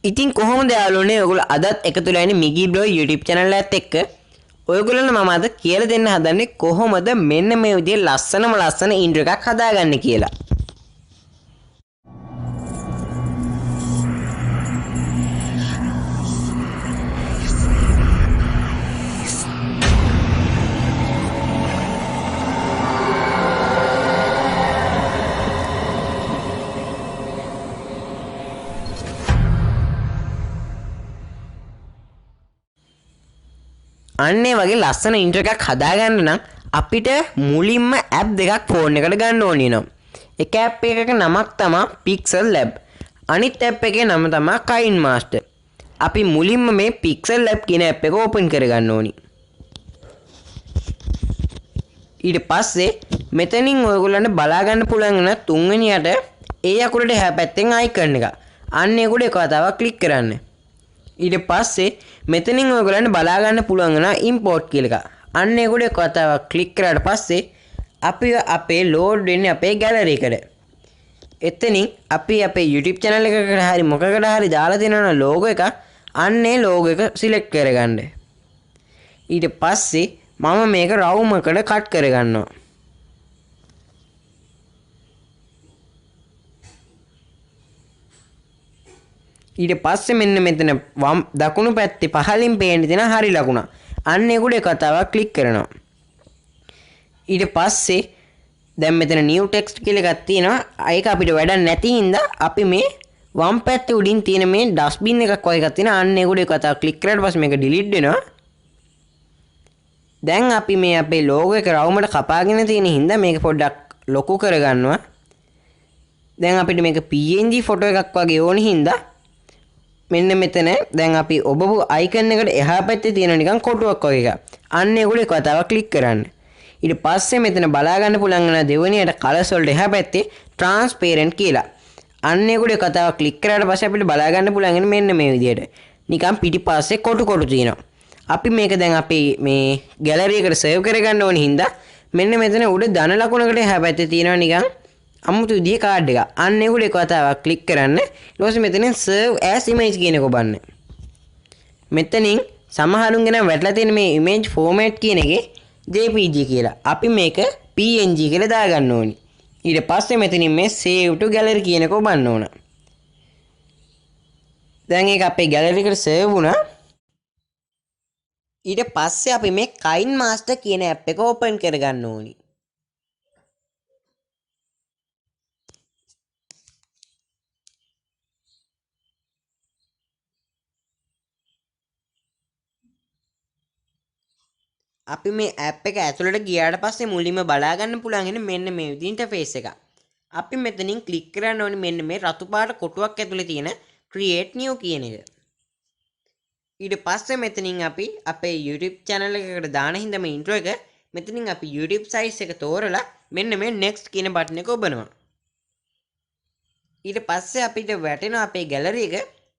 ඉතින් කොහොමද යාළුවනේ ඔයගොල්ලෝ අදත් එකතු වෙලා ඉන්නේ මිගී බ්‍රෝ YouTube channel එකත් එක්ක. ඔයගොල්ලන්ට මම අද කියලා දෙන්න හදන්නේ කොහොමද මෙන්න මේ විදිහේ ලස්සන ඉන්ට්‍රෝ එකක් හදාගන්නේ කියලා. අන්නේ වගේ ලස්සන ඉන්ට්‍රෝ එකක් හදාගන්න නම් අපිට මුලින්ම ඇප් දෙකක් ෆෝන් එකට ගන්න ඕනේ නම්. එක ඇප් එකක නමක් තමයි Pixel Lab. අනිත් ඇප් එකේ නම තමයි KineMaster. අපි මුලින්ම මේ Pixel Lab කියන ඇප් එක ඕපන් කරගන්න ඕනි. ඊට පස්සේ මෙතනින් ඔයගොල්ලන්ට බලා ගන්න පුළුවන් වෙන තුන්වෙනියට ඒ අකුරට එහා පැත්තෙන් අයිකන් එක. අන්න ඒකට එක වතාවක් ක්ලික් කරන්න. ඊට පස්සේ මෙතනින් ඔයගොල්ලන්ට බලා ගන්න පුළුවන් වෙනවා import කියලා එක. අන්න ඒකට එක වතාවක් ක්ලික් කරාට පස්සේ අපි අපේ load වෙන්නේ අපේ gallery එකට. එතනින් අපි අපේ YouTube channel එකකට හරි මොකකට හරි දාලා තියෙනවා logo එක. අන්නේ logo එක select කරගන්න. ඊට පස්සේ මම මේක round එකකට cut කරගන්නවා. ඊට පස්සේ මෙන්න මෙතන වම් දකුණු පැත්තේ පහළින් පේන්න තියෙන හරි ලකුණ. අන්න ඒකට එක කතාවක් ක්ලික් කරනවා. ඊට පස්සේ දැන් මෙතන new text කියලා එකක් තියෙනවා. ඒක අපිට වැඩක් නැති හින්දා අපි මේ වම් පැත්තේ උඩින් තියෙන මේ dustbin එකක් වගේ එකක් තියෙනවා. අන්න ඒකට එක කතාවක් ක්ලික් කරාට පස්සේ මේක delete වෙනවා. දැන් අපි මේ අපේ logo එක රවුමට කපාගෙන තියෙන හින්දා මේක පොඩ්ඩක් ලොකු කරගන්නවා. දැන් අපිට මේක PNG ෆොටෝ එකක් වගේ ඕන හින්දා මෙන්න මෙතන දැන් අපි ඔබපු අයිකන් එකට එහා පැත්තේ තියෙන නිකන් කොටුවක් වගේ එකක්. අන්න ඒකට එක වතාවක් ක්ලික් කරන්න. ඊට පස්සේ මෙතන බලා ගන්න පුළුවන් වෙන දෙවෙනියට කලර්ස් වලට එහා පැත්තේ transparent කියලා. අන්න ඒකට එක වතාවක් ක්ලික් කරාට පස්සේ අපිට බලා ගන්න පුළුවන් වෙන මෙන්න මේ විදියට. නිකන් පිටිපස්සේ කොටු තියෙනවා. අපි මේක දැන් අපි මේ gallery එකට save කරගන්න ඕන හින්දා මෙන්න මෙතන උඩ ධන ලකුණකට එහා පැත්තේ තියෙනවා නිකන් අමුතු විදිහේ කාඩ් එක. අන්න ඒකට එක වතාවක් ක්ලික් කරන්න. ඊට පස්සේ මෙතනින් save as image කියන එක ඔබන්න. මෙතනින් සමහරුන්ගෙන වැටලා තියෙන මේ image format කියන එකේ JPG කියලා. අපි මේක PNG කියලා දාගන්න ඕනි. ඊට පස්සේ මෙතනින් මේ save to gallery කියන එක ඔබන්න ඕන. දැන් ඒක අපේ gallery එකට save වුණා. ඊට පස්සේ අපි මේ KineMaster කියන app එක open කරගන්න ඕනි. අපි මේ ඇප් එක ඇතුළට ගියාට පස්සේ මුලින්ම බලා ගන්න පුළුවන් මෙන්න මේ විදිහේ ඉන්ටර්ෆේස් එක. අපි මෙතනින් ක්ලික් කරන්න ඕනේ මෙන්න මේ රතු පාට කොටුවක් ඇතුලේ තියෙන create new කියන එක. ඊට පස්සේ මෙතනින් අපි අපේ YouTube channel එකකට දාන හින්දා මේ intro එක මෙතනින් අපි YouTube size එක තෝරලා මෙන්න මේ next කියන බටන් එක ඔබනවා. ඊට පස්සේ අපිට වැටෙනවා අපේ gallery එක.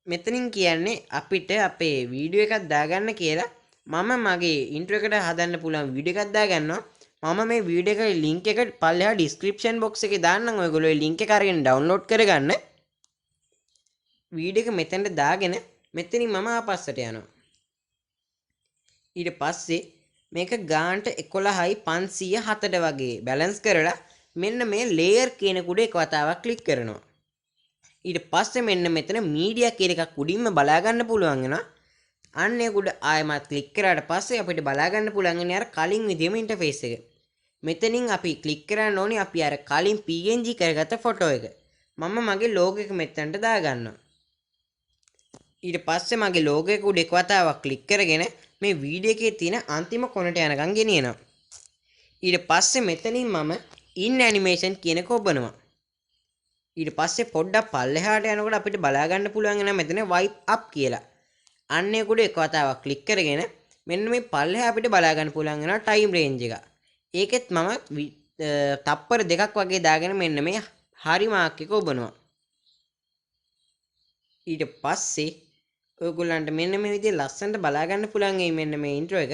මෙතනින් කියන්නේ අපිට අපේ වීඩියෝ එකක් දාගන්න කියලා. මම මගේ ඉන්ට්‍රෝ එකට හදන්න පුළුවන් වීඩියෝ එකක් දාගන්නවා. මම මේ වීඩියෝ එකේ link එක පල්ලෙහා description box එකේ දාන්නම්. ඔයගොල්ලෝ ඒ link එක අරගෙන download කරගන්න. වීඩියෝ එක මෙතනට දාගෙන මෙතනින් මම ආපස්සට යනවා. ඊට පස්සේ මේක ගානට 11යි 507ට වගේ බැලන්ස් කරලා මෙන්න මේ layer කියන කුඩේ එක වතාවක් ක්ලික් කරනවා. ඊට පස්සේ මෙන්න මෙතන media කියන එකක් උඩින්ම බලා ගන්න පුළුවන් වෙනවා. අන්න ඒක උඩ ආයෙමත් ක්ලික් කරාට පස්සේ අපිට බලා ගන්න පුළුවන් වෙන්නේ අර කලින් විදිහම ඉන්ටර්ෆේස් එක. මෙතනින් අපි ක්ලික් කරන්න ඕනේ අපි අර කලින් PNG කරගත්ත ෆොටෝ එක. මම මගේ logo එක මෙතනට දාගන්නවා. ඊට පස්සේ මගේ logo එක උඩ එක වතාවක් ක්ලික් කරගෙන මේ වීඩියෝ එකේ තියෙන අන්තිම කොනට යනකම් ගෙනියනවා. ඊට පස්සේ මෙතනින් මම in animation කියන එක ඔබනවා. ඊට පස්සේ පොඩ්ඩක් පල්ලෙහාට යනකොට අපිට බලා ගන්න පුළුවන් වෙනවා මෙතන wipe up කියලා. අන්න ඒකට එක වතාවක් ක්ලික් කරගෙන මෙන්න මේ පල්ලෙහා අපිට බලා ගන්න පුළුවන් වෙනවා time range එක. ඒකෙත් මම තප්පර දෙකක් වගේ දාගෙන මෙන්න මේ හරි මාක් එක ඔබනවා. ඊට පස්සේ ඔයගොල්ලන්ට මෙන්න මේ විදිහේ ලස්සනට බලා ගන්න පුළුවන් මෙන්න මේ intro එක.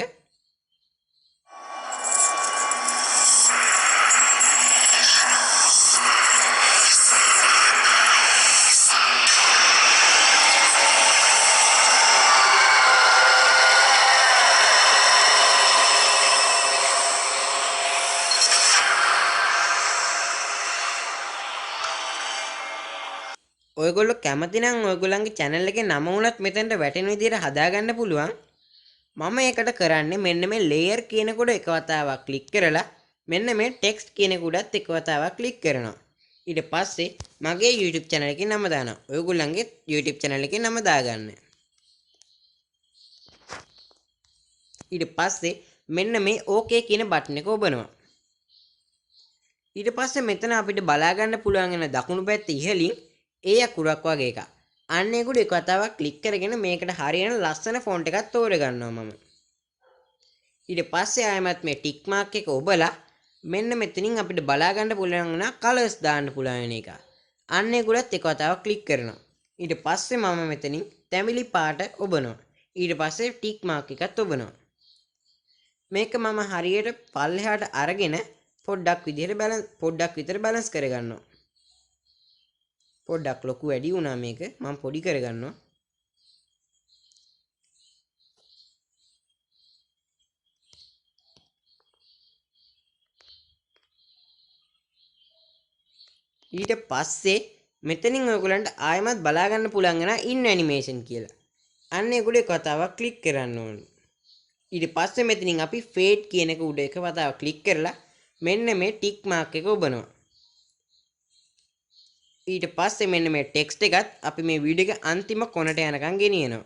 ඔයගොල්ලෝ කැමති නම් ඔයගොල්ලන්ගේ channel එකේ නම උනත් මෙතනට වැටෙන විදිහට හදාගන්න පුළුවන්. මම ඒකට කරන්නේ මෙන්න මේ layer කියන කොට එක වතාවක් ක්ලික් කරලා මෙන්න මේ text කියන කොටත් එක වතාවක් ක්ලික් කරනවා. ඊට පස්සේ මගේ YouTube channel එකේ නම දානවා. ඔයගොල්ලන්ගේ YouTube channel එකේ නම දාගන්න. ඊට පස්සේ මෙන්න මේ OK කියන බටන් එක ඔබනවා. ඊට පස්සේ මෙතන අපිට බලා ගන්න පුළුවන් වෙන දකුණු පැත්තේ ඉහළින් ඒ අකුරක් වගේ එකක්. අන්න ඒක උඩ එක වතාවක් ක්ලික් කරගෙන මේකට හරියන ලස්සන ෆොන්ට් එකක් තෝරගන්නවා මම. ඊට පස්සේ ආයමත් මේ ටික් මාක් එක ඔබලා මෙන්න මෙතනින් අපිට බලා ගන්න පුළුවන් වෙන කලර්ස් දාන්න පුළුවන් වෙන එක. අන්න ඒක උඩත් එක වතාවක් ක්ලික් කරනවා. ඊට පස්සේ මම මෙතනින් තැඹිලි පාට ඔබනවා. ඊට පස්සේ ටික් මාක් එකත් ඔබනවා. මේක මම හරියට පල්ලෙහාට අරගෙන පොඩ්ඩක් විතර බැලන්ස් කරගන්නවා. පොඩ්ඩක් ලොකු වැඩි වුණා මේක. මම පොඩි කරගන්නවා. ඊට පස්සේ මෙතනින් ඔයගොල්ලන්ට ආයෙමත් බලා ගන්න පුළුවන් වෙනවා ඉන් ඇනිමේෂන් කියලා. අන්න ඒකට එක වතාවක් ක්ලික් කරන්න ඕනේ. ඊට පස්සේ මෙතනින් අපි ෆේඩ් කියන එක උඩ එක වතාවක් ක්ලික් කරලා මෙන්න මේ ටික් මාක් එක ඔබනවා. ඊට පස්සේ මෙන්න මේ ටෙක්ස්ට් එකත් අපි මේ වීඩියෝ එක අන්තිම කොනට යනකම් ගෙනියනවා.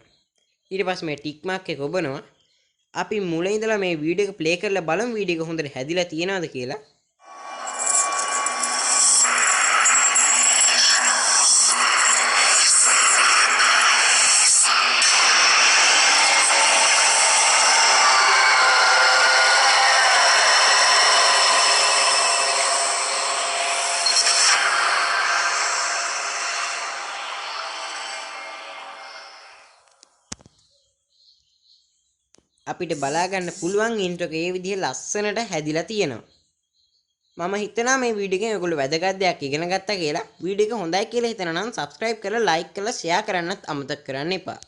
ඊට පස්සේ මේ ටික් මාක් එක ඔබනවා. අපි මුලින් ඉඳලා මේ වීඩියෝ එක ප්ලේ කරලා බලමු වීඩියෝ එක හොඳට හැදිලා තියෙනවද කියලා. අපිට බලා ගන්න පුළුවන් ඉන්ට්‍රෝ එක ඒ විදිහ ලස්සනට හැදිලා තියෙනවා. මම හිතනවා මේ වීඩියෝ එකෙන් ඔයගොල්ලෝ වැදගත් දෙයක් ඉගෙන ගත්තා කියලා. වීඩියෝ එක හොඳයි කියලා හිතනවා නම් subscribe කරලා like කරලා share කරන්නත් අමතක කරන්න එපා.